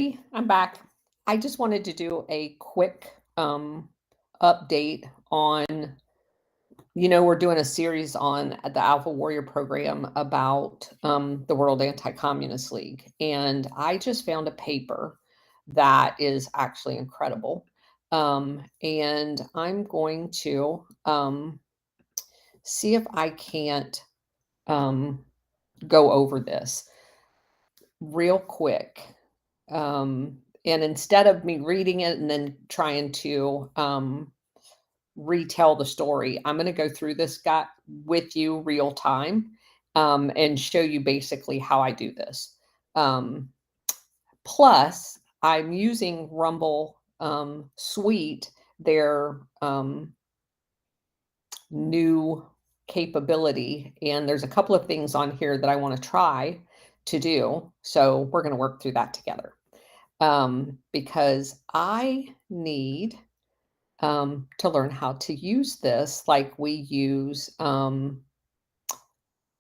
everybody, I'm back. I just wanted to do a quick update on, we're doing a series on the Alpha Warrior program about the World Anti-Communist League. And I just found a paper that is actually incredible. And I'm going to see if I can't go over this real quick. And instead of me reading it and then trying to retell the story, I'm going to go through this with you real time and show you basically how I do this. Plus, I'm using Rumble Suite, their new capability, and there's a couple of things on here that I want to try to do. So we're going to work through that together because I need to learn how to use this like we use,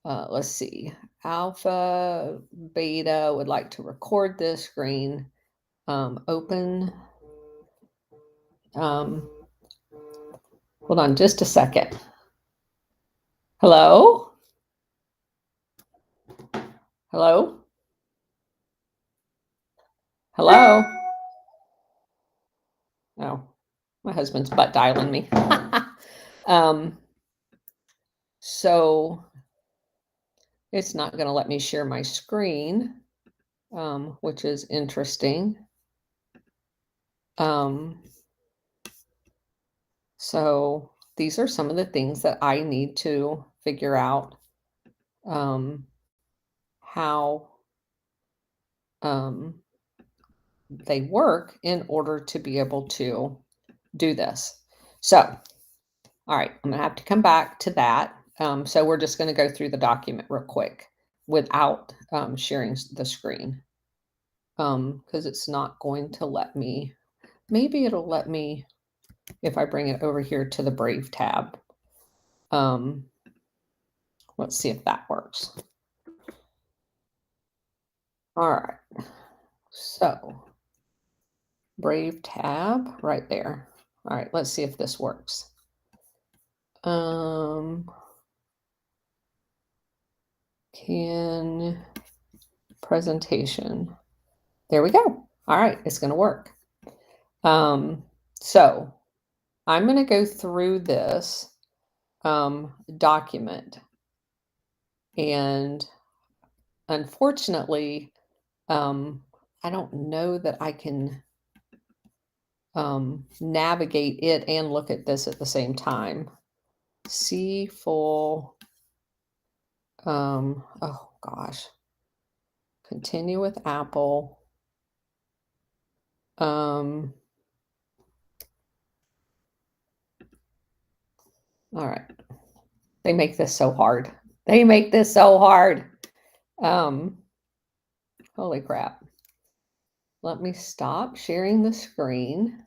let's see, alpha, beta, would like to record this screen, open. Hold on just a second. Hello? Hello? Hello? Oh, my husband's butt dialing me. So it's not going to let me share my screen, which is interesting. So these are some of the things that I need to figure out how they work in order to be able to do this. So, all right, I'm going to have to come back to that. So we're just going to go through the document real quick without sharing the screen because it's not going to let me. Maybe it'll let me if I bring it over here to the Brave tab. Let's see if that works. All right, so Brave tab right there. All right, let's see if this works. Can presentation. There we go. All right, it's going to work. So I'm going to go through this document, and unfortunately, I don't know that I can navigate it and look at this at the same time. See full, oh gosh, continue with Apple. All right. They make this so hard. They make this so hard. Holy crap. Let me stop sharing the screen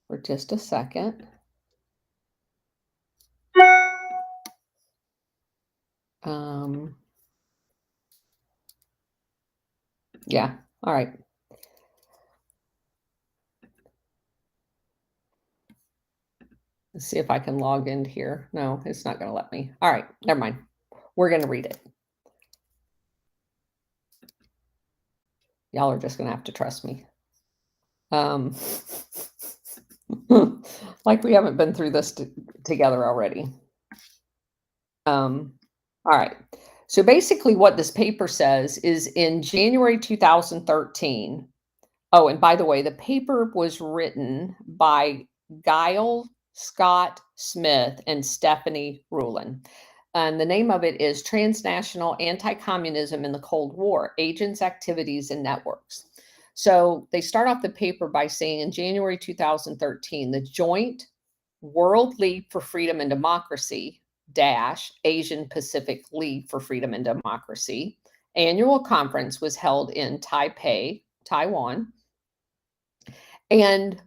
for just a second. Yeah, all right. Let's see if I can log in here. No, it's not going to let me. All right, never mind. We're going to read it. Y'all are just going to have to trust me. Like we haven't been through this together already. All right. So basically what this paper says is in January 2013. Oh, and by the way, the paper was written by Guile Scott Smith and Stephanie Rulin. And the name of it is Transnational Anti-Communism in the Cold War, Agents, Activities, and Networks. So they start off the paper by saying in January 2013, the Joint World League for Freedom and Democracy - Asian Pacific League for Freedom and Democracy annual conference was held in Taipei, Taiwan. And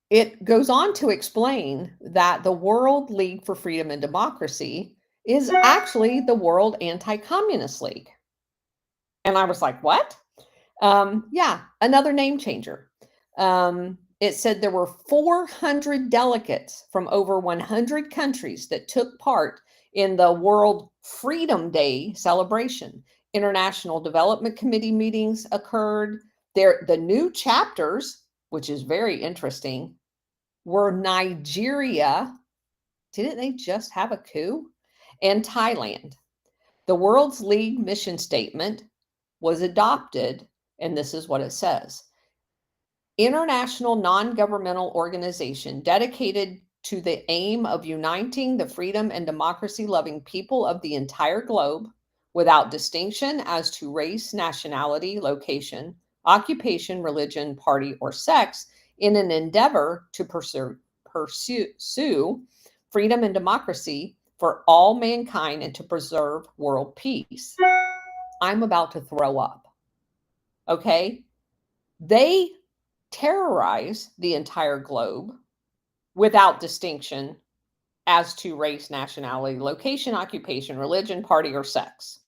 it goes on to explain that the World League for Freedom and Democracy is actually the World Anti-Communist League. And I was like, what? Yeah, another name changer. It said there were 400 delegates from over 100 countries that took part in the World Freedom Day celebration. International Development Committee meetings occurred. The new chapters, which is very interesting, were Nigeria. Didn't they just have a coup? And Thailand. The World's League mission statement was adopted, and this is what it says. International non-governmental organization dedicated to the aim of uniting the freedom and democracy-loving people of the entire globe without distinction as to race, nationality, location, occupation, religion, party, or sex in an endeavor to pursue freedom and democracy for all mankind and to preserve world peace. I'm about to throw up. Okay? They terrorize the entire globe without distinction as to race, nationality, location, occupation, religion, party, or sex.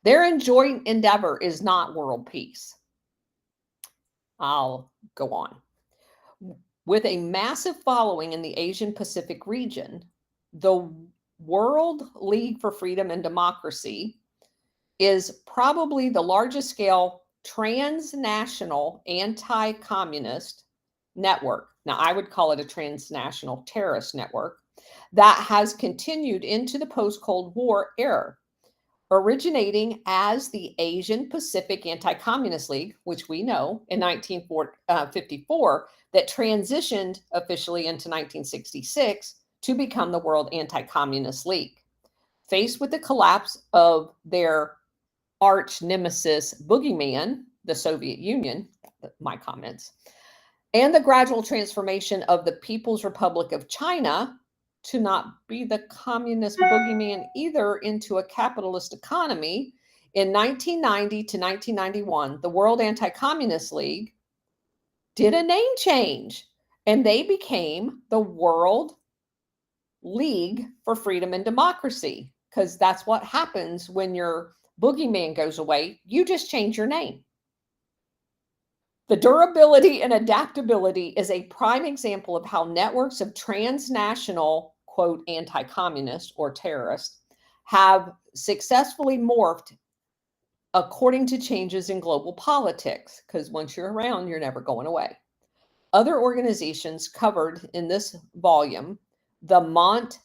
Their joint endeavor is not world peace. I'll go on. With a massive following in the Asian Pacific region, the World League for Freedom and Democracy is probably the largest scale transnational anti-communist network. Now, I would call it a transnational terrorist network that has continued into the post-Cold War era, originating as the Asian Pacific Anti-Communist League, which we know in 1954, that transitioned officially into 1966 to become the World Anti-Communist League. Faced with the collapse of their arch nemesis boogeyman, the Soviet Union, my comments, and the gradual transformation of the People's Republic of China to not be the communist boogeyman either into a capitalist economy, in 1990 to 1991, the World Anti-Communist League did a name change, and they became the World League for Freedom and Democracy, because that's what happens when your boogeyman goes away. You just change your name. The durability and adaptability is a prime example of how networks of transnational, quote, anti-communist or terrorist have successfully morphed according to changes in global politics, because once you're around, you're never going away. Other organizations covered in this volume, the Mont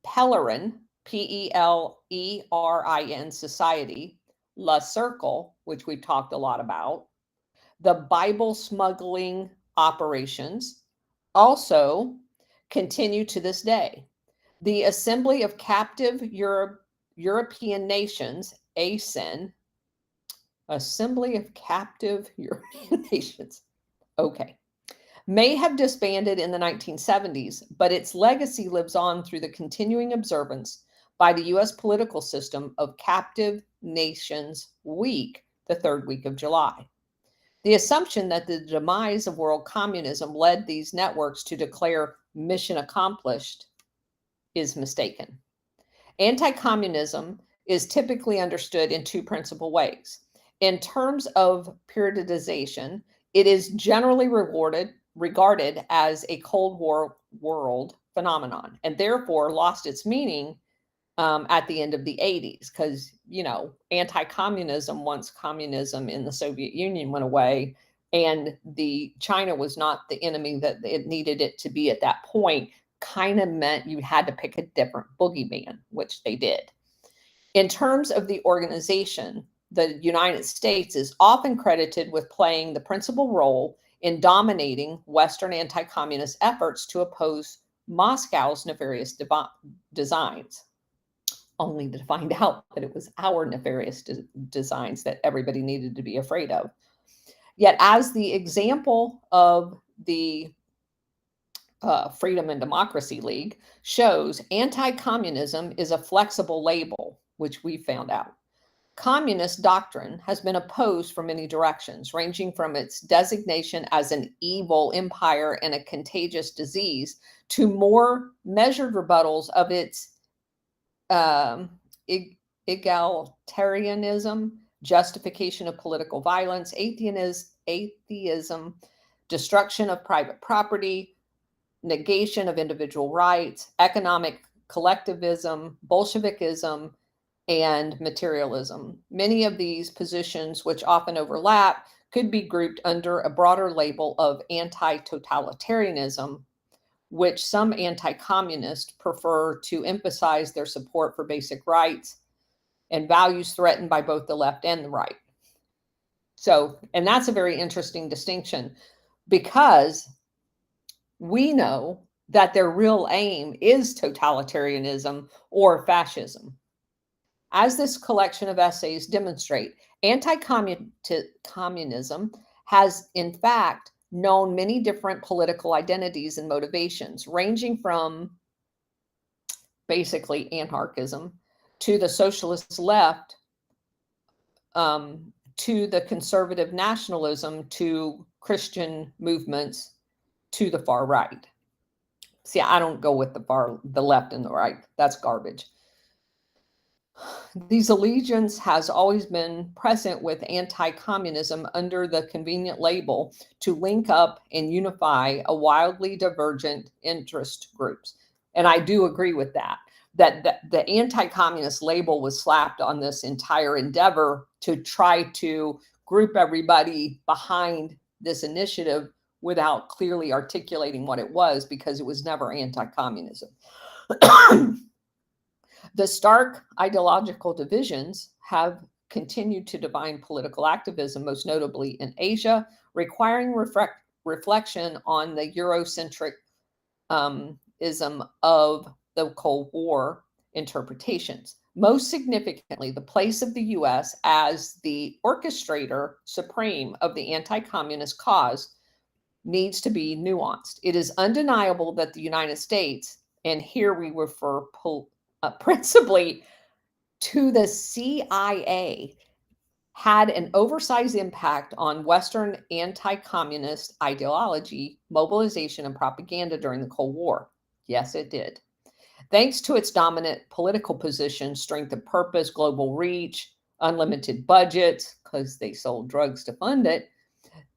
Pelerin, Pelerin Society, La Circle, which we've talked a lot about, the Bible smuggling operations also continue to this day. The Assembly of Captive European Nations, ASEAN, Assembly of Captive European Nations, okay, may have disbanded in the 1970s, but its legacy lives on through the continuing observance by the U.S. political system of Captive Nations Week, the third week of July. The assumption that the demise of world communism led these networks to declare mission accomplished is mistaken. Anti-communism is typically understood in two principal ways. In terms of periodization, it is generally regarded as a Cold War world phenomenon, and therefore lost its meaning at the end of the 80s, because, you know, anti-communism, once communism in the Soviet Union went away and China was not the enemy that it needed it to be at that point, kind of meant you had to pick a different boogeyman, which they did. In terms of the organization, the United States is often credited with playing the principal role in dominating Western anti-communist efforts to oppose Moscow's nefarious designs, only to find out that it was our nefarious designs that everybody needed to be afraid of. Yet, as the example of the Freedom and Democracy League shows, anti-communism is a flexible label, which we found out. Communist doctrine has been opposed from many directions, ranging from its designation as an evil empire and a contagious disease to more measured rebuttals of its egalitarianism, justification of political violence, atheism, destruction of private property, negation of individual rights, economic collectivism, Bolshevikism, and materialism. Many of these positions, which often overlap, could be grouped under a broader label of anti-totalitarianism, which some anti-communists prefer to emphasize their support for basic rights and values threatened by both the left and the right. So, and that's a very interesting distinction, because we know that their real aim is totalitarianism or fascism. As this collection of essays demonstrate, anti-communism has in fact known many different political identities and motivations, ranging from basically anarchism to the socialist left, to the conservative nationalism, to Christian movements, to the far right. See, I don't go with the left and the right. That's garbage. These allegiance has always been present with anti-communism under the convenient label to link up and unify a wildly divergent interest groups. And I do agree with that the anti-communist label was slapped on this entire endeavor to try to group everybody behind this initiative without clearly articulating what it was, because it was never anti-communism. The stark ideological divisions have continued to define political activism, most notably in Asia, requiring reflection on the Eurocentric ism of the Cold War interpretations. Most significantly, the place of the U.S. as the orchestrator supreme of the anti-communist cause needs to be nuanced. It is undeniable that the United States, and here we refer principally to the CIA, had an oversized impact on Western anti-communist ideology, mobilization, and propaganda during the Cold War. Yes, it did. Thanks to its dominant political position, strength of purpose, global reach, unlimited budgets, because they sold drugs to fund it,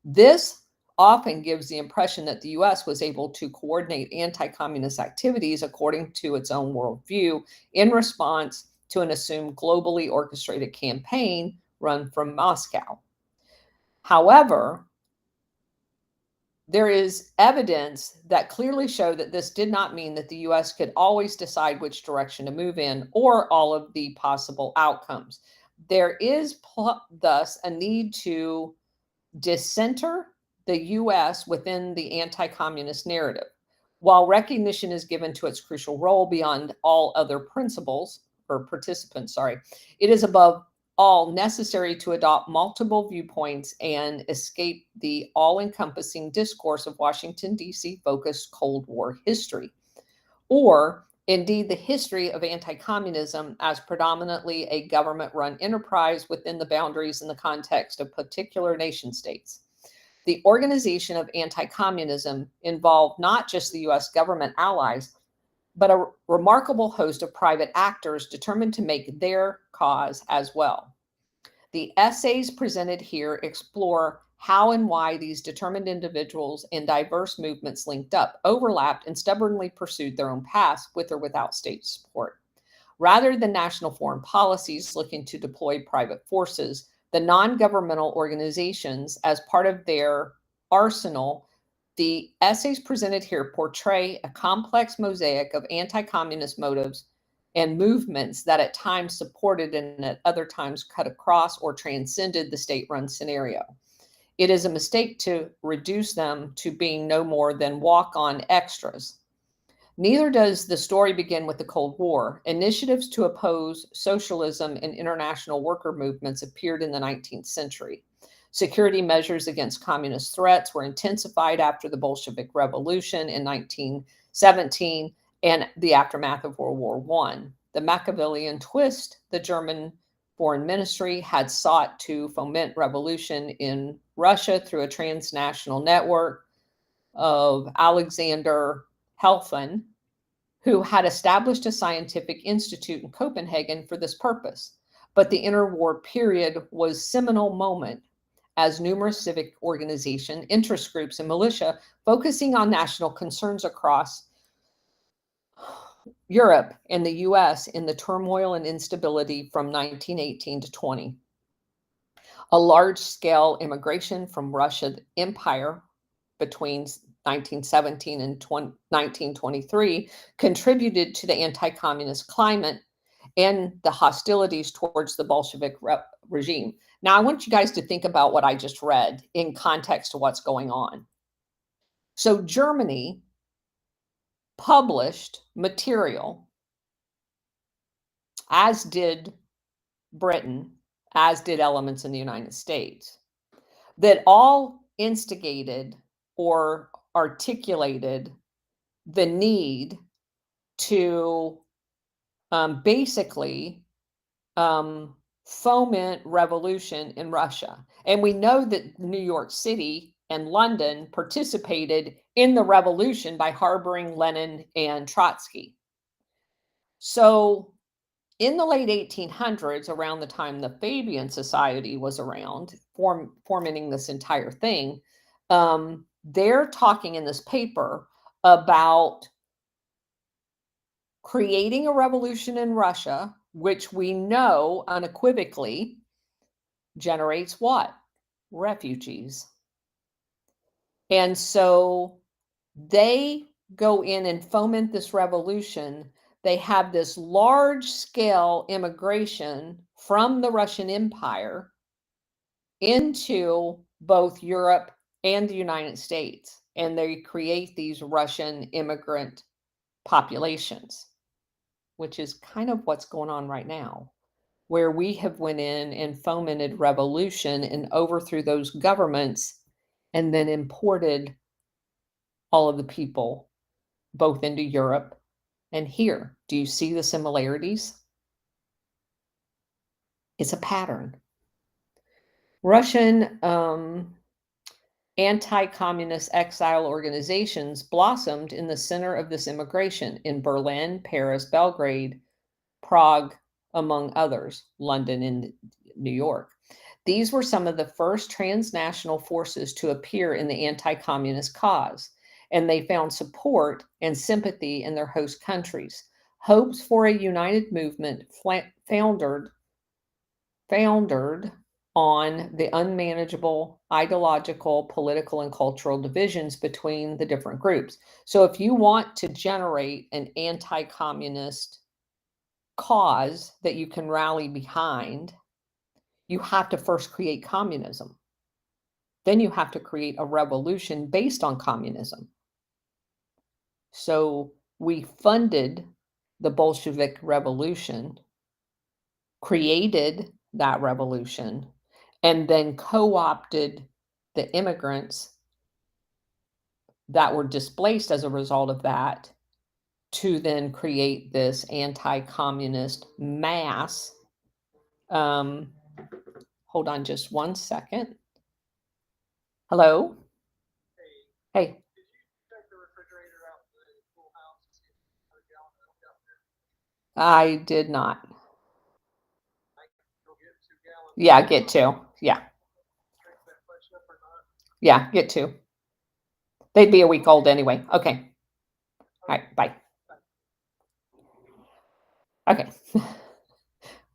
this often gives the impression that the U.S. was able to coordinate anti-communist activities according to its own worldview in response to an assumed globally orchestrated campaign run from Moscow. However, there is evidence that clearly show that this did not mean that the U.S. could always decide which direction to move in or all of the possible outcomes. There is thus a need to decenter the U.S. within the anti-communist narrative. While recognition is given to its crucial role beyond all other participants, it is above all necessary to adopt multiple viewpoints and escape the all-encompassing discourse of Washington, D.C. focused Cold War history, or indeed the history of anti-communism as predominantly a government-run enterprise within the boundaries and the context of particular nation states. The organization of anti-communism involved not just the U.S. government allies, but a remarkable host of private actors determined to make their cause as well. The essays presented here explore how and why these determined individuals and diverse movements linked up, overlapped, and stubbornly pursued their own paths with or without state support. Rather than national foreign policies looking to deploy private forces, the non-governmental organizations, as part of their arsenal, the essays presented here portray a complex mosaic of anti-communist motives and movements that at times supported and at other times cut across or transcended the state-run scenario. It is a mistake to reduce them to being no more than walk-on extras. Neither does the story begin with the Cold War. Initiatives to oppose socialism and international worker movements appeared in the 19th century. Security measures against communist threats were intensified after the Bolshevik Revolution in 1917 and the aftermath of World War I. The Machiavellian twist, the German Foreign Ministry had sought to foment revolution in Russia through a transnational network of Alexander Helfen, who had established a scientific institute in Copenhagen for this purpose. but the interwar period was seminal moment as numerous civic organization, interest groups, and militia focusing on national concerns across Europe and the US in the turmoil and instability from 1918 to 20. A large-scale immigration from Russian Empire between 1917 and 1923 contributed to the anti-communist climate and the hostilities towards the Bolshevik regime. Now, I want you guys to think about what I just read in context to what's going on. So Germany published material, as did Britain, as did elements in the United States, that all instigated or articulated the need to basically foment revolution in Russia. And we know that New York City and London participated in the revolution by harboring Lenin and Trotsky. So in the late 1800s, around the time the Fabian Society was around, fomenting this entire thing, they're talking in this paper about creating a revolution in Russia, which we know unequivocally generates what? Refugees. And so they go in and foment this revolution. They have this large-scale immigration from the Russian Empire into both Europe and the United States. And they create these Russian immigrant populations, which is kind of what's going on right now, where we have went in and fomented revolution and overthrew those governments and then imported all of the people both into Europe and here. Do you see the similarities? It's a pattern. Russian anti-communist exile organizations blossomed in the center of this immigration in Berlin, Paris, Belgrade, Prague, among others, London and New York. These were some of the first transnational forces to appear in the anti-communist cause, and they found support and sympathy in their host countries. Hopes for a united movement foundered on the unmanageable ideological, political, and cultural divisions between the different groups. So if you want to generate an anti-communist cause that you can rally behind, you have to first create communism. Then you have to create a revolution based on communism. So we funded the Bolshevik Revolution, created that revolution, and then co-opted the immigrants that were displaced as a result of that to then create this anti-communist mass. Hold on just one second. Hello? Hey. I did not. Yeah, get two. Yeah. Yeah, get two. They'd be a week old anyway. Okay. All right, bye. Okay.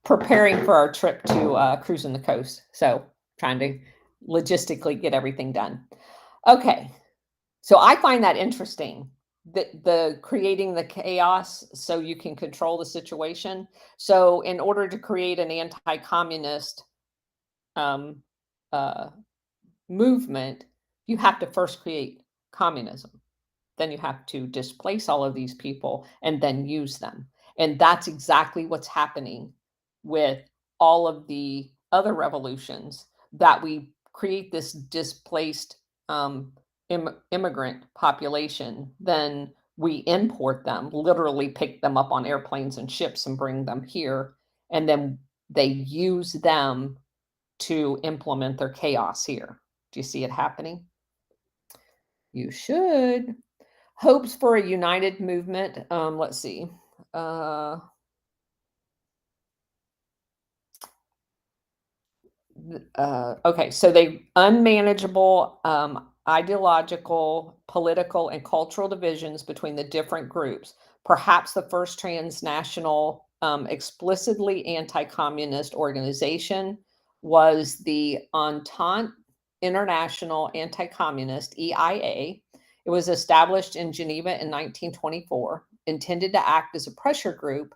Preparing for our trip to cruising the coast. So trying to logistically get everything done. Okay. So I find that interesting, that the creating the chaos so you can control the situation. So in order to create an anti-communist movement, you have to first create communism. Then you have to displace all of these people and then use them. And that's exactly what's happening with all of the other revolutions, that we create this displaced immigrant population, then we import them, literally pick them up on airplanes and ships and bring them here. And then they use them to implement their chaos here. Do you see it happening? You should. Hopes for a united movement. Let's see. Okay, so they unmanageable ideological, political, and cultural divisions between the different groups. Perhaps the first transnational, explicitly anti-communist organization was the Entente International Anti-Communist (EIA). It was established in Geneva in 1924, intended to act as a pressure group.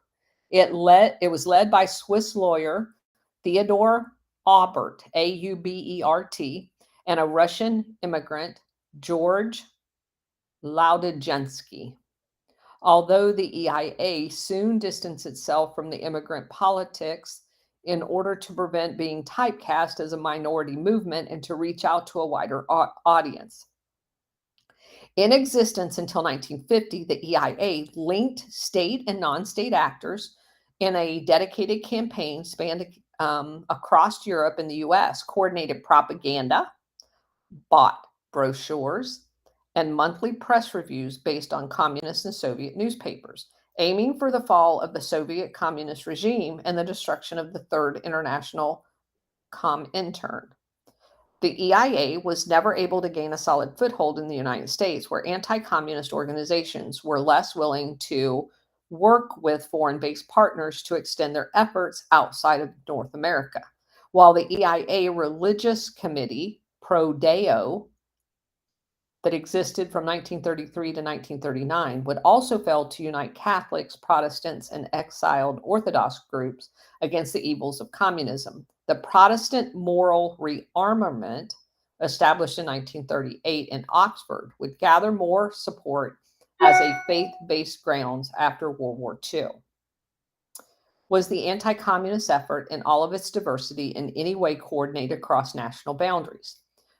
It was led by Swiss lawyer Theodore Aubert, Aubert, and a Russian immigrant, George Laudagensky. Although the EIA soon distanced itself from the immigrant politics in order to prevent being typecast as a minority movement and to reach out to a wider audience. In existence until 1950, the EIA linked state and non-state actors in a dedicated campaign spanned across Europe and the US, coordinated propaganda, bought brochures, and monthly press reviews based on communist and Soviet newspapers, aiming for the fall of the Soviet communist regime and the destruction of the Third International Comintern. The EIA was never able to gain a solid foothold in the United States, where anti-communist organizations were less willing to work with foreign-based partners to extend their efforts outside of North America. While the EIA Religious Committee, Pro Deo, that existed from 1933 to 1939 would also fail to unite Catholics, Protestants, and exiled Orthodox groups against the evils of communism. The Protestant Moral Rearmament, established in 1938 in Oxford, would gather more support as a faith-based grounds after World War II. Was the anti-communist effort in all of its diversity in any way coordinated across national boundaries?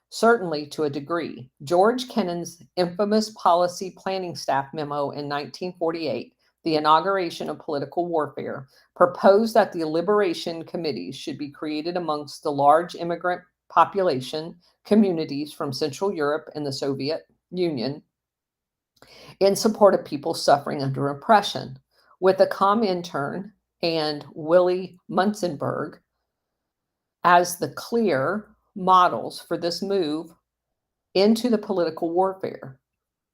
Certainly to a degree. George Kennan's infamous policy planning staff memo in 1948, The Inauguration of Political Warfare, proposed that the liberation committees should be created amongst the large immigrant population communities from Central Europe and the Soviet Union in support of people suffering under oppression, with the Comintern and Willy Munzenberg as the clear models for this move into the political warfare.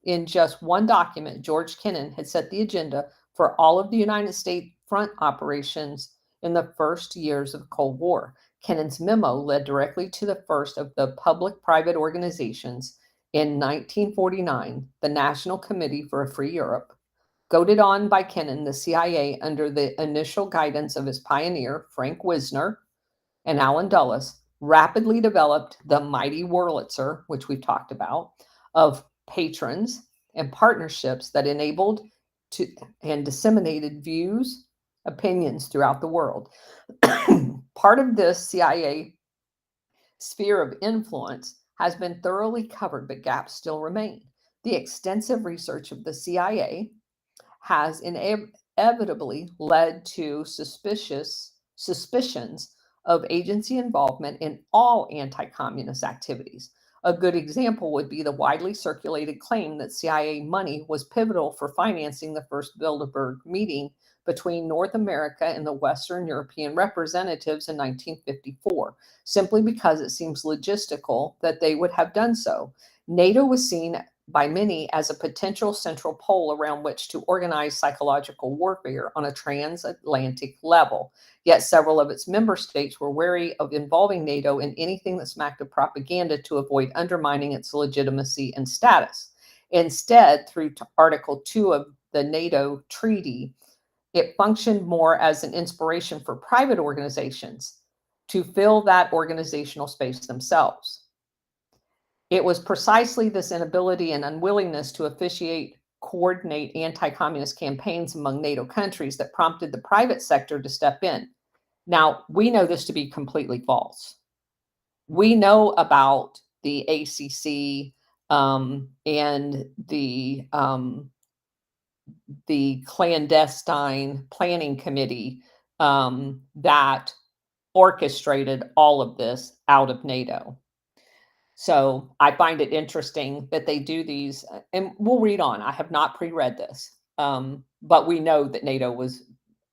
In just one document, George Kennan had set the agenda for all of the United States front operations in the first years of the Cold War. Kennan's memo led directly to the first of the public-private organizations in 1949, the National Committee for a Free Europe. Goaded on by Kennan, the CIA, under the initial guidance of his pioneer, Frank Wisner and Alan Dulles, rapidly developed the mighty Wurlitzer, which we've talked about, of patrons and partnerships that enabled to and disseminated views, opinions throughout the world. Part of this CIA sphere of influence has been thoroughly covered, but gaps still remain. The extensive research of the CIA has inevitably led to suspicions of agency involvement in all anti-communist activities. A good example would be the widely circulated claim that CIA money was pivotal for financing the first Bilderberg meeting between North America and the Western European representatives in 1954, simply because it seems logistical that they would have done so. NATO was seen by many as a potential central pole around which to organize psychological warfare on a transatlantic level. Yet several of its member states were wary of involving NATO in anything that smacked of propaganda to avoid undermining its legitimacy and status. Instead, through Article 2 of the NATO treaty, it functioned more as an inspiration for private organizations to fill that organizational space themselves. It was precisely this inability and unwillingness to coordinate anti-communist campaigns among NATO countries that prompted the private sector to step in. Now, we know this to be completely false. We know about the ACC and the clandestine planning committee that orchestrated all of this out of NATO. So I find it interesting that they do these, and we'll read on. I have not pre-read this, but we know that NATO was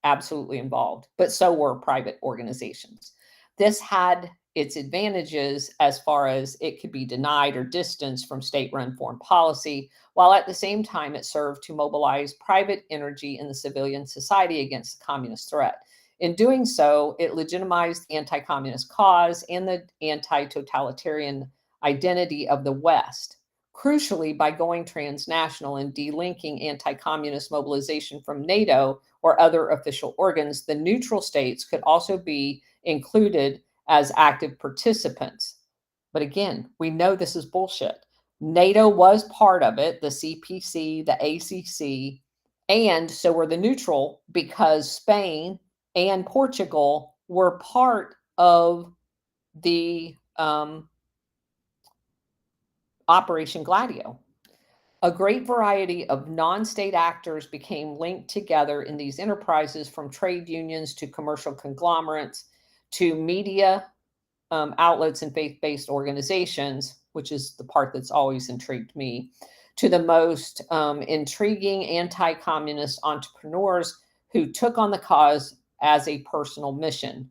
absolutely involved, but so were private organizations. This had its advantages as far as it could be denied or distanced from state-run foreign policy, while at the same time it served to mobilize private energy in the civilian society against the communist threat. In doing so, it legitimized the anti-communist cause and the anti-totalitarian identity of the West. Crucially, by going transnational and delinking anti-communist mobilization from NATO or other official organs, the neutral states could also be included as active participants. But again, we know this is bullshit. NATO was part of it, the CPC, the ACC, and so were the neutral because Spain and Portugal were part of the Operation Gladio. A great variety of non-state actors became linked together in these enterprises, from trade unions to commercial conglomerates to media outlets and faith-based organizations, which is the part that's always intrigued me, to the most intriguing anti-communist entrepreneurs who took on the cause as a personal mission.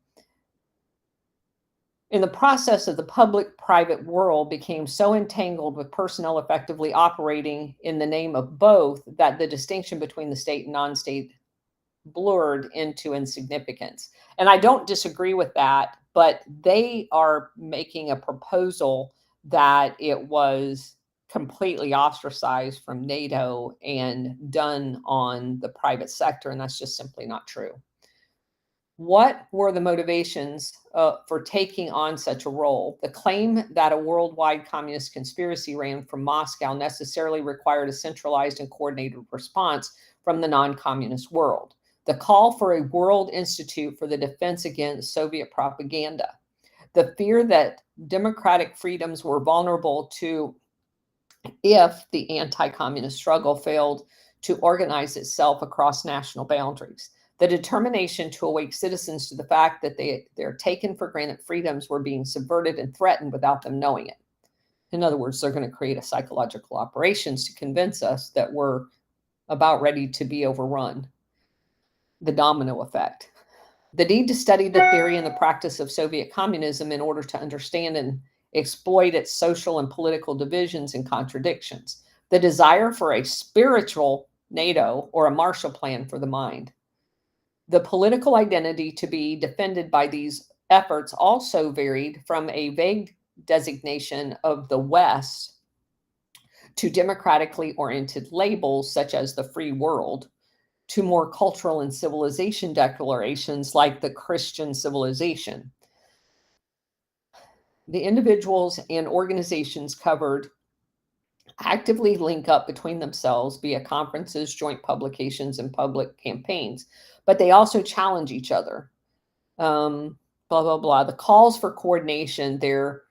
In the process of the public-private world became so entangled with personnel effectively operating in the name of both that the distinction between the state and non-state blurred into insignificance. And I don't disagree with that, but they are making a proposal that it was completely ostracized from NATO and done on the private sector, and that's just simply not true. What were the motivations for taking on such a role? The claim that a worldwide communist conspiracy ran from Moscow necessarily required a centralized and coordinated response from the non-communist world. The call for a World Institute for the Defense Against Soviet Propaganda. The fear that democratic freedoms were vulnerable to if the anti-communist struggle failed to organize itself across national boundaries. The determination to awake citizens to the fact that their taken for granted freedoms were being subverted and threatened without them knowing it. In other words, they're going to create a psychological operations to convince us that we're about ready to be overrun. The domino effect. The need to study the theory and the practice of Soviet communism in order to understand and exploit its social and political divisions and contradictions. The desire for a spiritual NATO or a Marshall Plan for the mind. The political identity to be defended by these efforts also varied from a vague designation of the West to democratically oriented labels such as the free world, to more cultural and civilization declarations like the Christian civilization. The individuals and organizations covered actively link up between themselves via conferences, joint publications, and public campaigns, but they also challenge each other. Blah, blah, blah. The calls for coordination there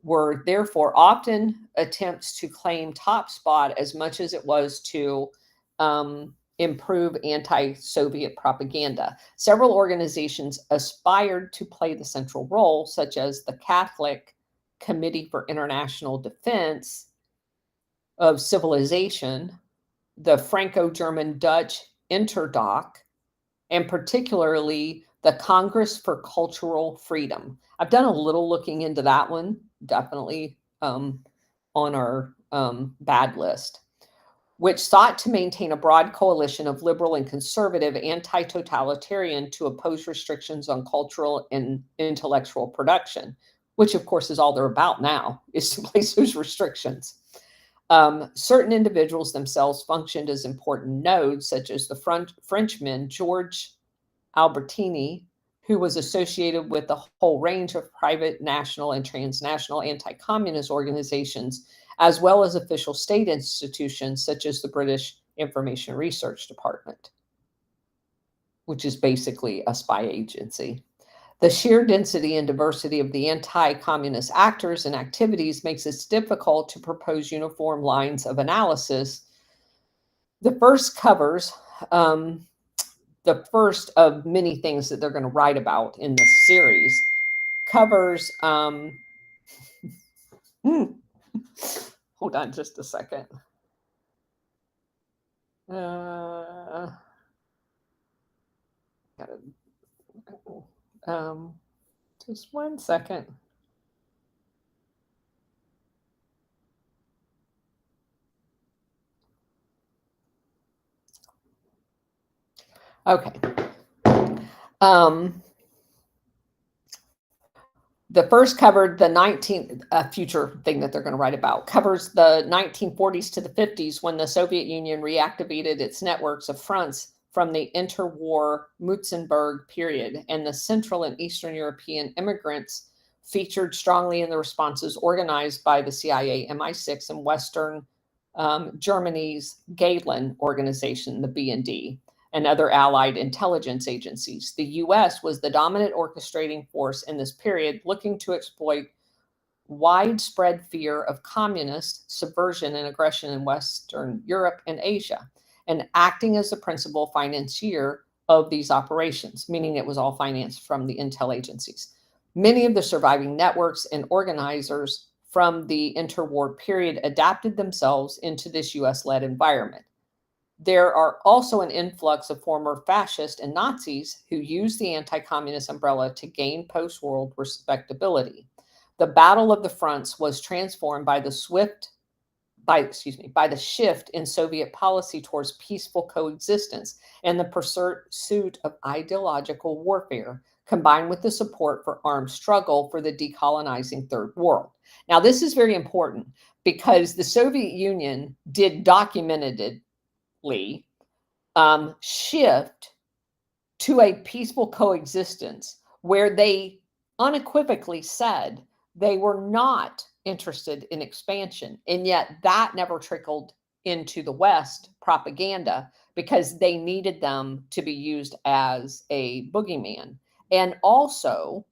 were therefore often attempts to claim top spot as much as it was to improve anti-Soviet propaganda. Several organizations aspired to play the central role, such as the Catholic Committee for International Defense of Civilization, the Franco-German Dutch Interdoc, and particularly the Congress for Cultural Freedom. I've done a little looking into that one, definitely on our bad list, which sought to maintain a broad coalition of liberal and conservative anti-totalitarian to oppose restrictions on cultural and intellectual production, which of course is all they're about now, is to place those restrictions. Certain individuals themselves functioned as important nodes, such as the Frenchman Georges Albertini, who was associated with the whole range of private, national, and transnational anti-communist organizations, as well as official state institutions such as the British Information Research Department, which is basically a spy agency. The sheer density and diversity of the anti-communist actors and activities makes it difficult to propose uniform lines of analysis. The first covers the first of many things that they're going to write about in this series, covers hold on just a second. Just one second. Okay. The first covered the future thing that they're going to write about, covers the 1940s to the 50s when the Soviet Union reactivated its networks of fronts from the interwar Mutzenberg period, and the Central and Eastern European immigrants featured strongly in the responses organized by the CIA, MI6, and Western Germany's Gehlen organization, the BND, and other allied intelligence agencies. The US was the dominant orchestrating force in this period, looking to exploit widespread fear of communist subversion and aggression in Western Europe and Asia, and acting as the principal financier of these operations, meaning it was all financed from the intel agencies. Many of the surviving networks and organizers from the interwar period adapted themselves into this US-led environment. There are also an influx of former fascists and Nazis who used the anti-communist umbrella to gain post-war respectability. The Battle of the Fronts was transformed by the shift in Soviet policy towards peaceful coexistence and the pursuit of ideological warfare, combined with the support for armed struggle for the decolonizing Third World. Now, this is very important because the Soviet Union did documentedly shift to a peaceful coexistence where they unequivocally said they were not interested in expansion. And yet that never trickled into the West propaganda because they needed them to be used as a boogeyman. And also,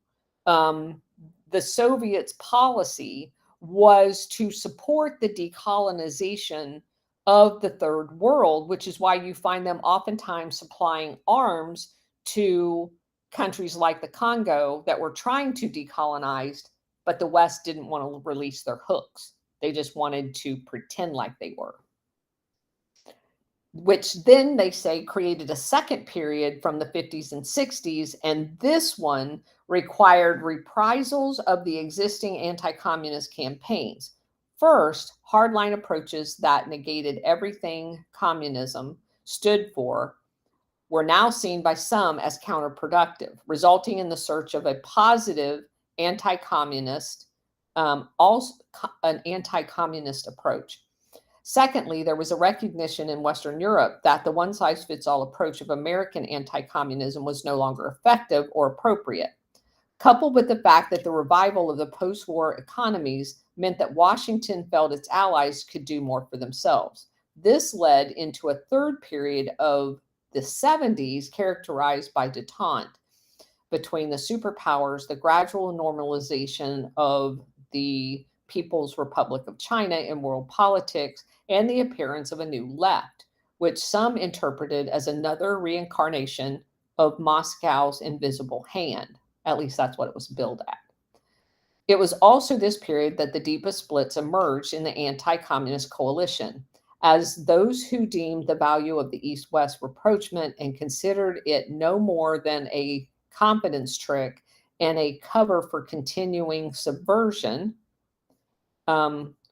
the Soviets' policy was to support the decolonization of the Third World, which is why you find them oftentimes supplying arms to countries like the Congo that were trying to decolonize, but the West didn't want to release their hooks. They just wanted to pretend like they were. Which then they say created a second period from the 50s and 60s, and this one required reprisals of the existing anti-communist campaigns. First, hardline approaches that negated everything communism stood for were now seen by some as counterproductive, resulting in the search of a positive anti-communist, also an anti-communist approach. Secondly, there was a recognition in Western Europe that the one-size-fits-all approach of American anti-communism was no longer effective or appropriate. Coupled with the fact that the revival of the post-war economies meant that Washington felt its allies could do more for themselves. This led into a third period of the 70s characterized by detente between the superpowers, the gradual normalization of the People's Republic of China in world politics, and the appearance of a new left, which some interpreted as another reincarnation of Moscow's invisible hand. At least that's what it was billed at. It was also this period that the deepest splits emerged in the anti-communist coalition, as those who deemed the value of the East-West rapprochement and considered it no more than a confidence trick and a cover for continuing subversion,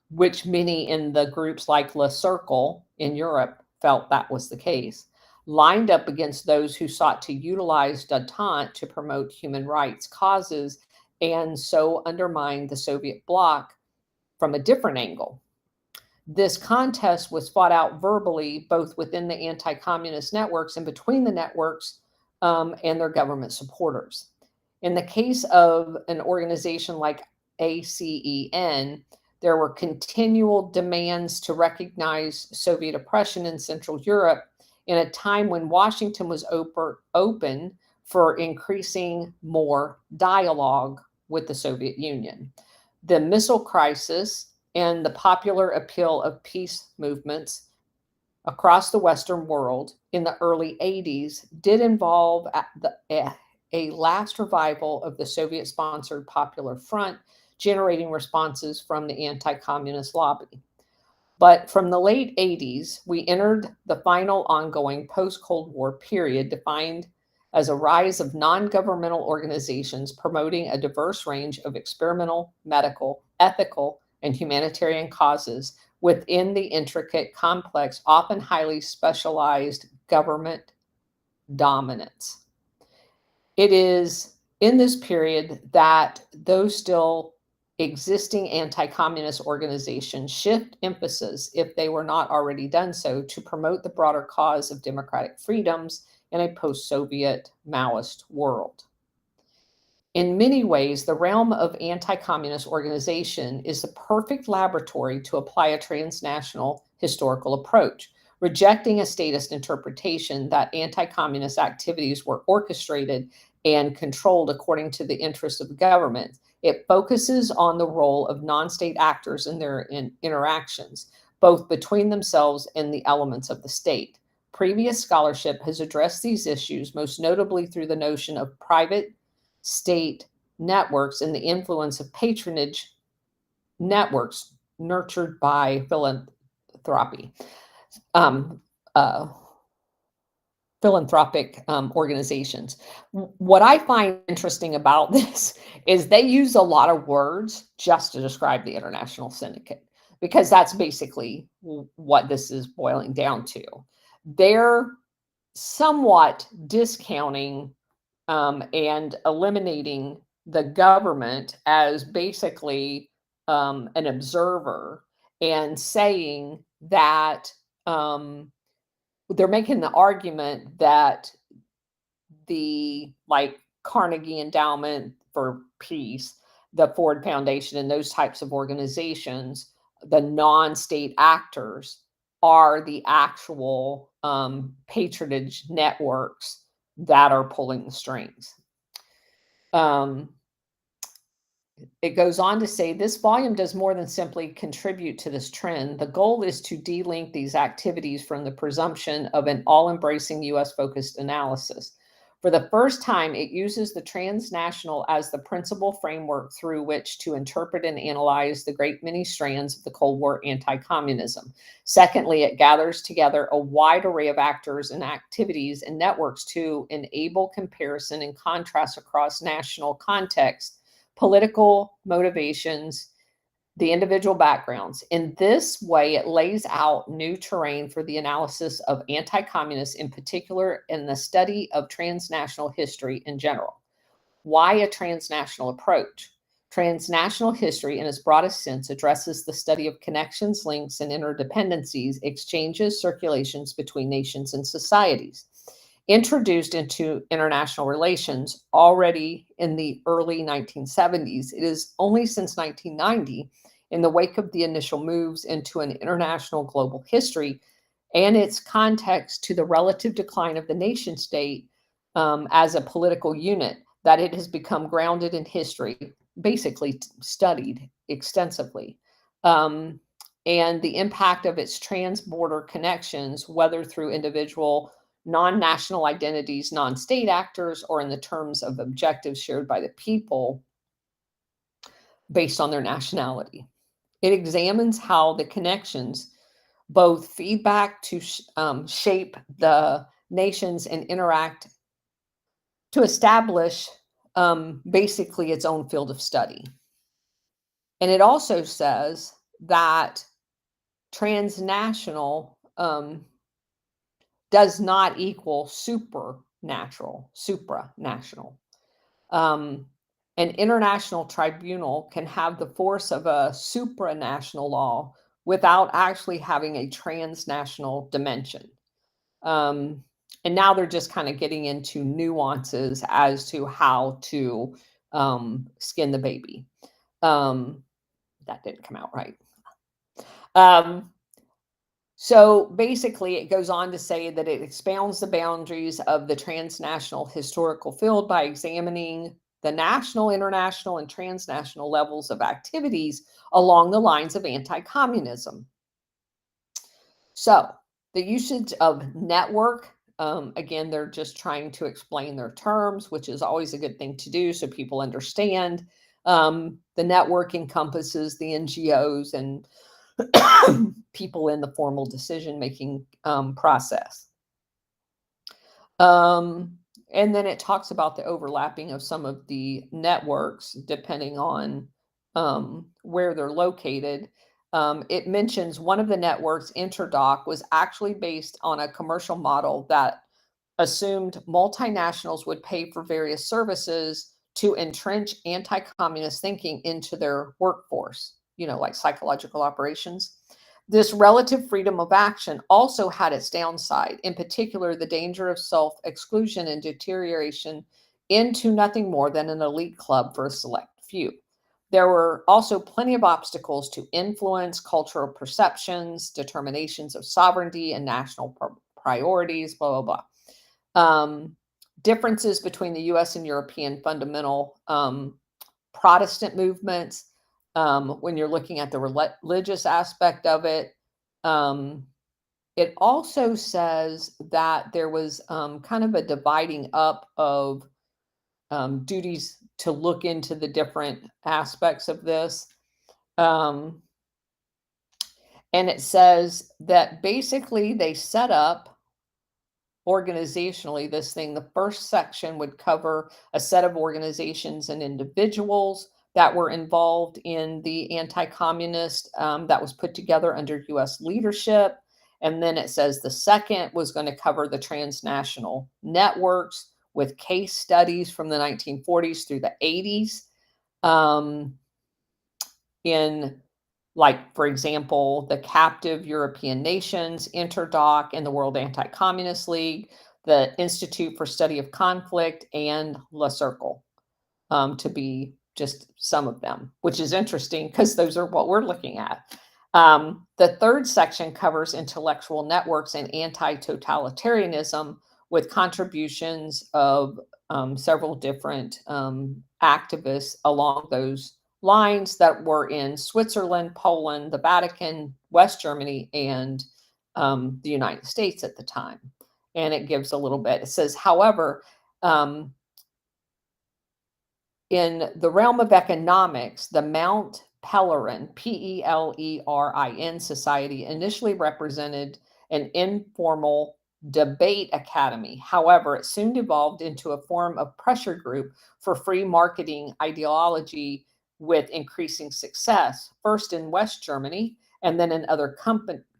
which many in the groups like Le Cercle in Europe felt that was the case, lined up against those who sought to utilize détente to promote human rights causes and so undermine the Soviet bloc from a different angle. This contest was fought out verbally, both within the anti-communist networks and between the networks and their government supporters. In the case of an organization like ACEN, there were continual demands to recognize Soviet oppression in Central Europe in a time when Washington was open for increasing more dialogue with the Soviet Union. The missile crisis and the popular appeal of peace movements across the Western world in the early 80s did involve a last revival of the Soviet-sponsored Popular Front, generating responses from the anti-communist lobby. But from the late 80s, we entered the final ongoing post-Cold War period defined as a rise of non-governmental organizations promoting a diverse range of experimental, medical, ethical, and humanitarian causes within the intricate, complex, often highly specialized government dominance. It is in this period that those still existing anti-communist organizations shift emphasis, if they were not already done so, to promote the broader cause of democratic freedoms in a post-Soviet Maoist world. In many ways, the realm of anti-communist organization is the perfect laboratory to apply a transnational historical approach, rejecting a statist interpretation that anti-communist activities were orchestrated and controlled according to the interests of the government. It focuses on the role of non-state actors in their interactions, both between themselves and the elements of the state. Previous scholarship has addressed these issues, most notably through the notion of private state networks and the influence of patronage networks nurtured by philanthropic organizations. What I find interesting about this is they use a lot of words just to describe the international syndicate, because that's basically what this is boiling down to. They're somewhat discounting and eliminating the government as basically an observer, and saying that they're making the argument that the Carnegie Endowment for Peace, the Ford Foundation, and those types of organizations, the non-state actors, are the actual patronage networks that are pulling the strings. It goes on to say, this volume does more than simply contribute to this trend. The goal is to de-link these activities from the presumption of an all-embracing US-focused analysis. For the first time, it uses the transnational as the principal framework through which to interpret and analyze the great many strands of the Cold War anti-communism. Secondly, it gathers together a wide array of actors and activities and networks to enable comparison and contrast across national contexts, political motivations, the individual backgrounds. In this way, it lays out new terrain for the analysis of anti-communists in particular, and the study of transnational history in general. Why a transnational approach? Transnational history, in its broadest sense, addresses the study of connections, links, and interdependencies, exchanges, circulations between nations and societies. Introduced into international relations already in the early 1970s, it is only since 1990, in the wake of the initial moves into an international global history and its context to the relative decline of the nation state as a political unit, that it has become grounded in history, basically studied extensively. And the impact of its trans-border connections, whether through individual non-national identities, non-state actors, or in the terms of objectives shared by the people based on their nationality. It examines how the connections both feedback to shape the nations and interact to establish basically its own field of study. And it also says that transnational does not equal supranational. An international tribunal can have the force of a supranational law without actually having a transnational dimension. And now they're just kind of getting into nuances as to how to skin the baby. That didn't come out right. So basically, it goes on to say that it expounds the boundaries of the transnational historical field by examining the national, international, and transnational levels of activities along the lines of anti-communism. So the usage of network, again, they're just trying to explain their terms, which is always a good thing to do so people understand. The network encompasses the NGOs and people in the formal decision-making process. And then it talks about the overlapping of some of the networks depending on where they're located. It mentions one of the networks, Interdoc, was actually based on a commercial model that assumed multinationals would pay for various services to entrench anti-communist thinking into their workforce, like psychological operations. This relative freedom of action also had its downside, in particular, the danger of self-exclusion and deterioration into nothing more than an elite club for a select few. There were also plenty of obstacles to influence, cultural perceptions, determinations of sovereignty and national priorities, blah, blah, blah. Differences between the US and European fundamental Protestant movements, when you're looking at the religious aspect of it. It also says that there was kind of a dividing up of duties to look into the different aspects of this. And it says that basically they set up organizationally this thing. The first section would cover a set of organizations and individuals that were involved in the anti-communist that was put together under US leadership. And then it says the second was going to cover the transnational networks with case studies from the 1940s through the 80s. In, like, for example, the captive European nations, Interdoc, and the World Anti-Communist League, the Institute for Study of Conflict, and Le Cercle, to be just some of them, which is interesting because those are what we're looking at. The third section covers intellectual networks and anti-totalitarianism with contributions of several different activists along those lines that were in Switzerland, Poland, the Vatican, West Germany, and the United States at the time. And it gives a little bit. It says, however, in the realm of economics, the Mount Pelerin, Pelerin Society initially represented an informal debate academy. However, it soon evolved into a form of pressure group for free marketing ideology with increasing success, first in West Germany and then in other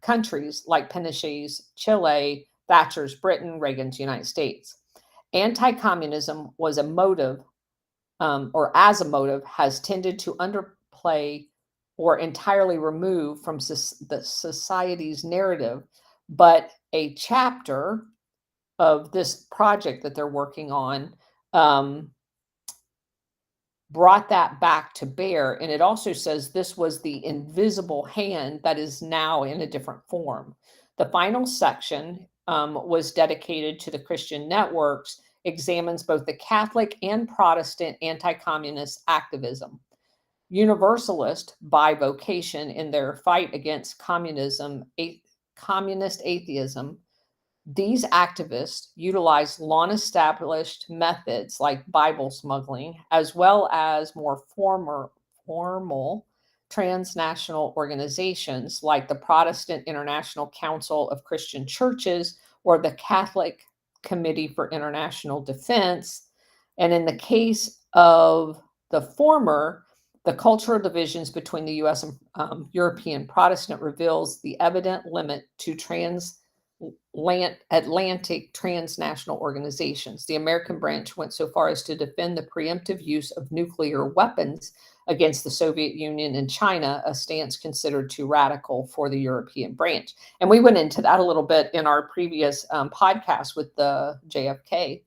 countries like Pinochet's Chile, Thatcher's Britain, Reagan's United States. Anti-communism was a motive, or as a motive, has tended to underplay or entirely remove from the society's narrative, but a chapter of this project that they're working on brought that back to bear. And it also says this was the invisible hand that is now in a different form. The final section was dedicated to the Christian networks, examines both the Catholic and Protestant anti-communist activism. Universalist by vocation in their fight against communism, communist atheism, these activists utilize long-established methods like Bible smuggling, as well as more formal transnational organizations like the Protestant International Council of Christian Churches or the Catholic Committee for International Defense. And in the case of the former, the cultural divisions between the US and European Protestant reveals the evident limit to Atlantic transnational organizations. The American branch went so far as to defend the preemptive use of nuclear weapons against the Soviet Union and China, a stance considered too radical for the European branch. And we went into that a little bit in our previous podcast with the JFK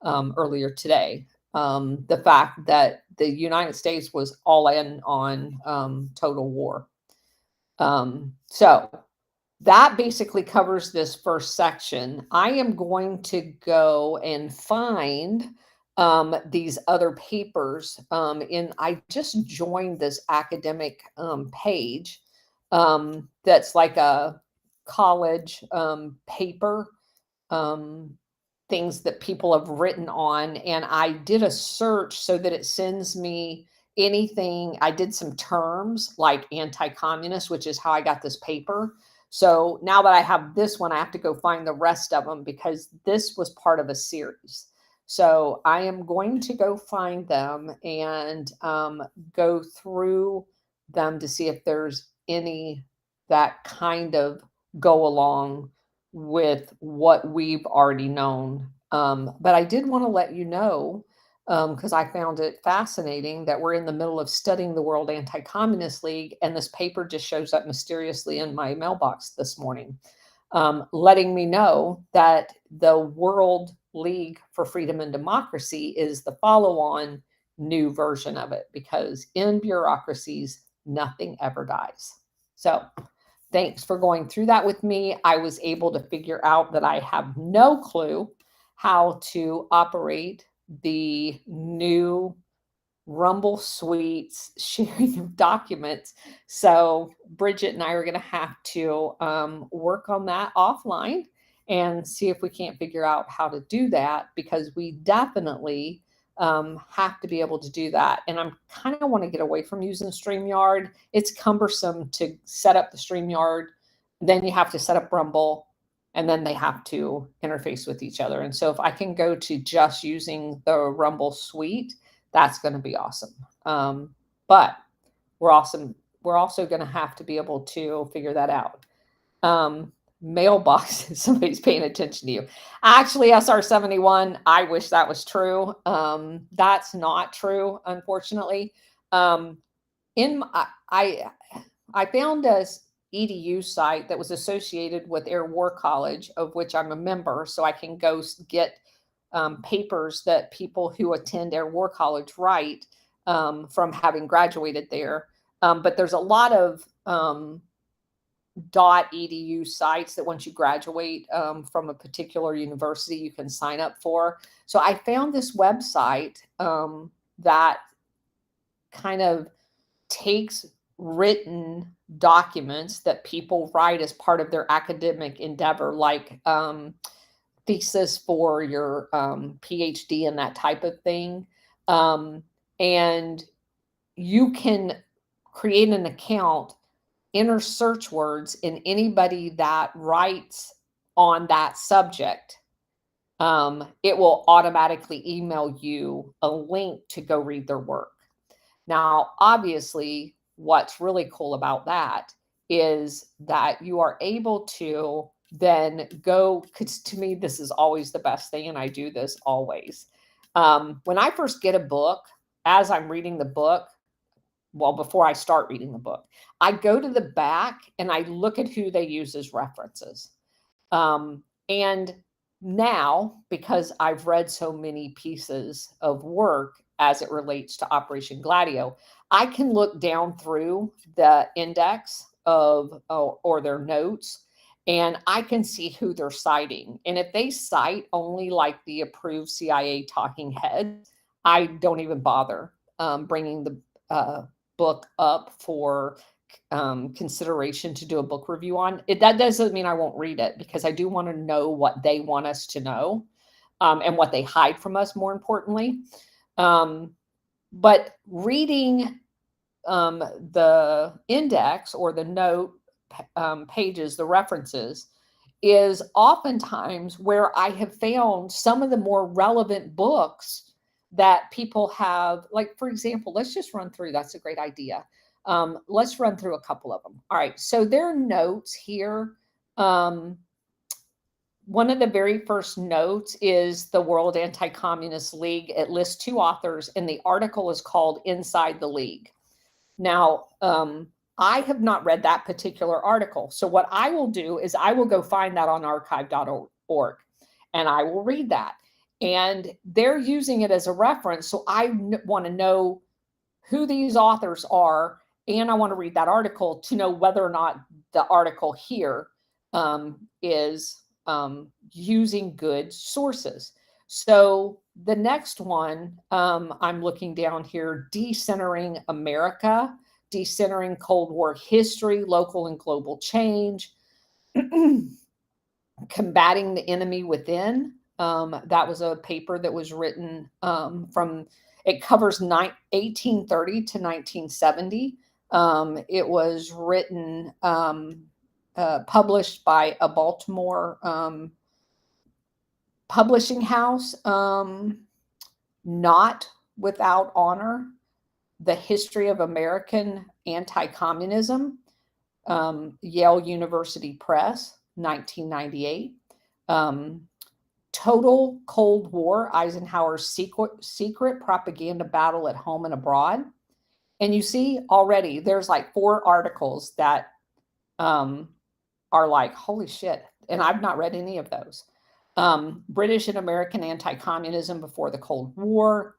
earlier today. The fact that the United States was all in on total war. So that basically covers this first section. I am going to go and find these other papers. I just joined this academic page that's like a college paper, things that people have written on. And I did a search so that it sends me anything. I did some terms like anti-communist, which is how I got this paper. So now that I have this one, I have to go find the rest of them because this was part of a series. So I am going to go find them and go through them to see if there's any that kind of go along with what we've already known But I did want to let you know, because I found it fascinating that we're in the middle of studying the World Anti-Communist League, and this paper just shows up mysteriously in my mailbox this morning, letting me know that the World League for Freedom and Democracy is the follow-on new version of it, because in bureaucracies, nothing ever dies. So thanks for going through that with me. I was able to figure out that I have no clue how to operate the new Rumble Suites sharing of documents. So Bridget and I are going to have to work on that offline and see if we can't figure out how to do that, because we definitely have to be able to do that. And I'm kind of want to get away from using StreamYard. It's cumbersome to set up the StreamYard. Then you have to set up Rumble, and then they have to interface with each other. And so if I can go to just using the Rumble suite, that's going to be awesome. But we're also going to have to be able to figure that out. Mailbox, somebody's paying attention to you. Actually, SR71, I wish that was true. That's not true, unfortunately. I found a EDU site that was associated with Air War College, of which I'm a member, so I can go get papers that people who attend Air War College write from having graduated there. But there's a lot of .edu sites that once you graduate from a particular university, you can sign up for. So I found this website that kind of takes written documents that people write as part of their academic endeavor, like thesis for your PhD and that type of thing. And you can create an account, enter search words, and anybody that writes on that subject, it will automatically email you a link to go read their work. Now, obviously, what's really cool about that is that you are able to then go, because to me, this is always the best thing, and I do this always. When I first get a book, as I'm reading the book, well, before I start reading the book, I go to the back and I look at who they use as references. And now, because I've read so many pieces of work as it relates to Operation Gladio, I can look down through the index of or their notes, and I can see who they're citing. And if they cite only like the approved CIA talking heads, I don't even bother bringing the book up for consideration to do a book review on it. That doesn't mean I won't read it, because I do want to know what they want us to know, and what they hide from us, more importantly. But reading the index or the note pages, the references, is oftentimes where I have found some of the more relevant books that people have. Like, for example, let's just run through, that's a great idea. Let's run through a couple of them. All right, so their notes here. One of the very first notes is the World Anti-Communist League. It lists 2 authors, and the article is called Inside the League. Now, I have not read that particular article. So what I will do is I will go find that on archive.org, and I will read that. And they're using it as a reference. So I want to know who these authors are, and I want to read that article to know whether or not the article here is using good sources. So the next one, I'm looking down here, Decentering America, Decentering Cold War History, Local and Global Change, Combating the Enemy Within. That was a paper that was written it covers 1830 to 1970. It was written, published by a Baltimore publishing house, Not Without Honor, The History of American Anti-Communism, Yale University Press, 1998. Total Cold War, Eisenhower's secret propaganda battle at home and abroad. And you see already there's like 4 articles that are like, holy shit. And I've not read any of those. British and American anti-communism before the Cold War.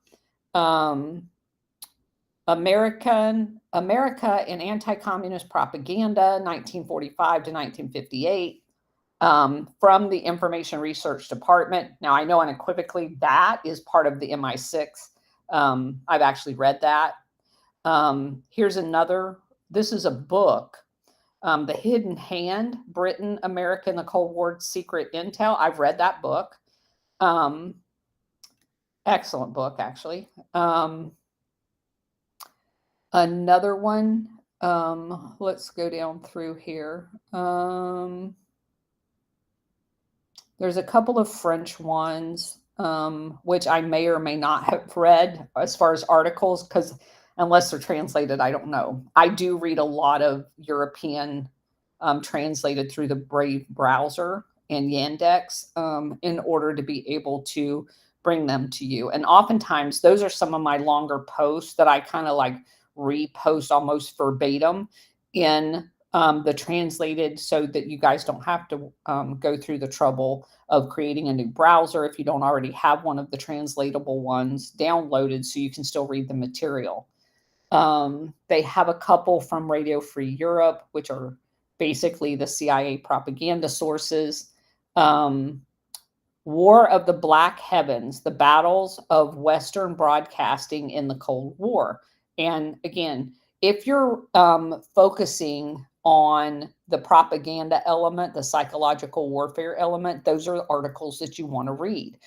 America and anti-communist propaganda, 1945 to 1958. From the Information Research Department. Now, I know unequivocally that is part of the MI6. I've actually read that. Here's another. This is a book, The Hidden Hand, Britain, America, and the Cold War Secret Intel. I've read that book. Excellent book, actually. Another one. Let's go down through here. There's a couple of French ones, which I may or may not have read as far as articles, because unless they're translated, I don't know. I do read a lot of European translated through the Brave browser and Yandex in order to be able to bring them to you. And oftentimes, those are some of my longer posts that I kind of like repost almost verbatim in the translated, so that you guys don't have to go through the trouble of creating a new browser if you don't already have one of the translatable ones downloaded, so you can still read the material. They have a couple from Radio Free Europe, which are basically the CIA propaganda sources. War of the Black Heavens, the battles of Western broadcasting in the Cold War. And again, if you're focusing on the propaganda element, the psychological warfare element, those are articles that you want to read.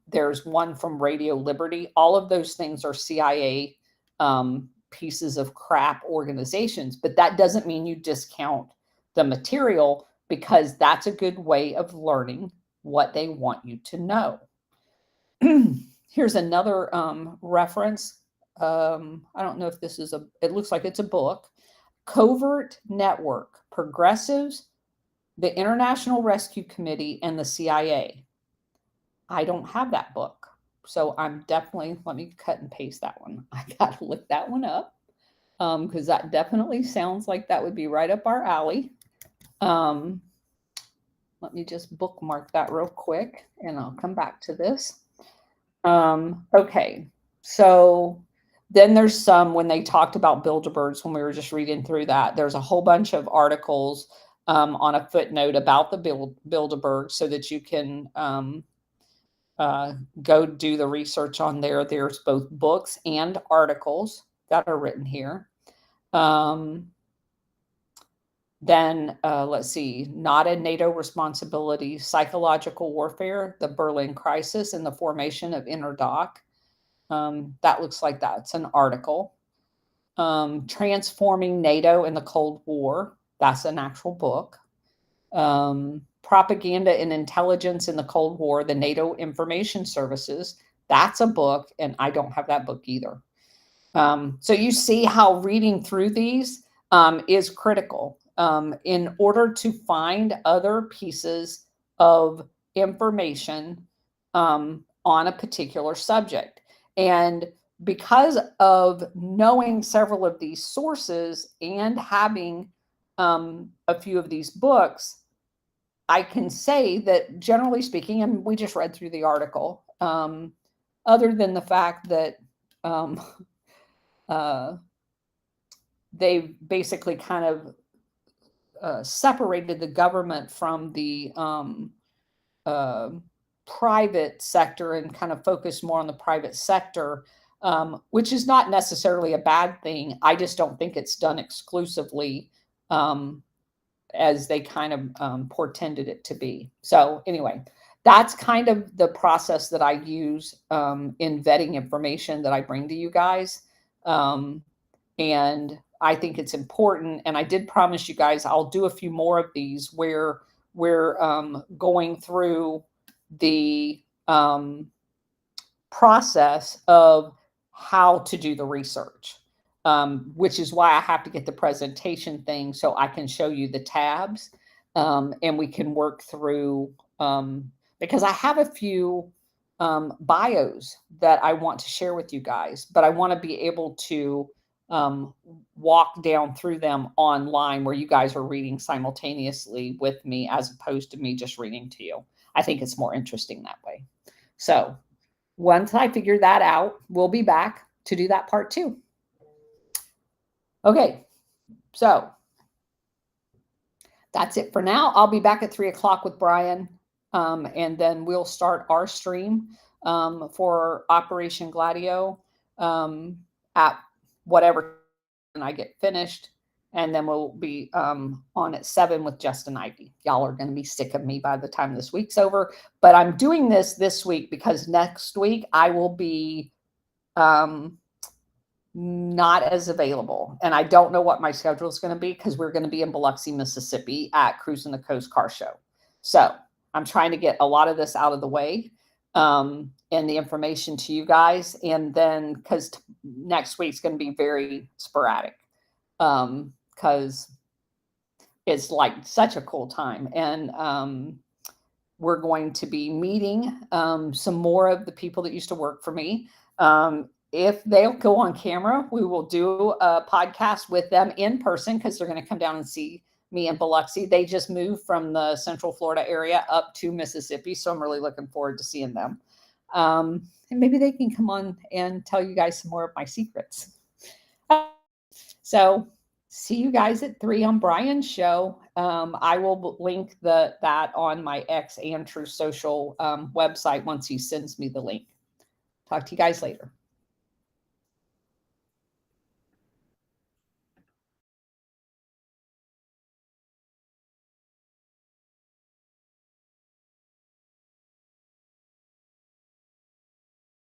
There's one from Radio Liberty. All of those things are CIA pieces of crap organizations, but that doesn't mean you discount the material, because that's a good way of learning what they want you to know. Here's another reference. I don't know if this is it looks like it's a book. Covert Network, Progressives, the International Rescue Committee, and the CIA. I don't have that book. So I'm definitely, let me cut and paste that one. I got to look that one up because that definitely sounds like that would be right up our alley. Let me just bookmark that real quick and I'll come back to this. Okay, so then there's some, when they talked about Bilderbergs, when we were just reading through that, there's a whole bunch of articles on a footnote about the Bilderbergs, so that you can go do the research on there. There's both books and articles that are written here. Then let's see, not a NATO responsibility, psychological warfare, the Berlin crisis, and the formation of Interdoc. That looks like that's an article. Transforming NATO in the Cold War. That's an actual book. Propaganda and Intelligence in the Cold War, the NATO Information Services. That's a book, and I don't have that book either. So you see how reading through these is critical in order to find other pieces of information on a particular subject. And because of knowing several of these sources and having a few of these books, I can say that generally speaking, and we just read through the article, other than the fact that they basically kind of separated the government from the private sector and kind of focused more on the private sector, which is not necessarily a bad thing. I just don't think it's done exclusively as they kind of portended it to be. So anyway, that's kind of the process that I use in vetting information that I bring to you guys. And I think it's important. And I did promise you guys I'll do a few more of these where we're going through the process of how to do the research, which is why I have to get the presentation thing so I can show you the tabs and we can work through because I have a few bios that I want to share with you guys, but I want to be able to walk down through them online where you guys are reading simultaneously with me as opposed to me just reading to you. I think it's more interesting that way. So once I figure that out, we'll be back to do that part 2. Okay, so that's it for now. I'll be back at 3 o'clock with Brian, and then we'll start our stream for Operation Gladio at whatever and I get finished, and then we'll be on at 7 with Justin Ivy. Y'all are going to be sick of me by the time this week's over, but I'm doing this week because next week I will be not as available, and I don't know what my schedule is going to be because we're going to be in Biloxi, Mississippi at Cruising the Coast Car Show. So I'm trying to get a lot of this out of the way and the information to you guys, and then because next week's going to be very sporadic because it's like such a cool time, and we're going to be meeting some more of the people that used to work for me. If they'll go on camera, we will do a podcast with them in person because they're going to come down and see me in Biloxi. They just moved from the Central Florida area up to Mississippi, so I'm really looking forward to seeing them. And maybe they can come on and tell you guys some more of my secrets. So see you guys at 3 on Brian's show. I will link that on my X and True Social website once he sends me the link. Talk to you guys later.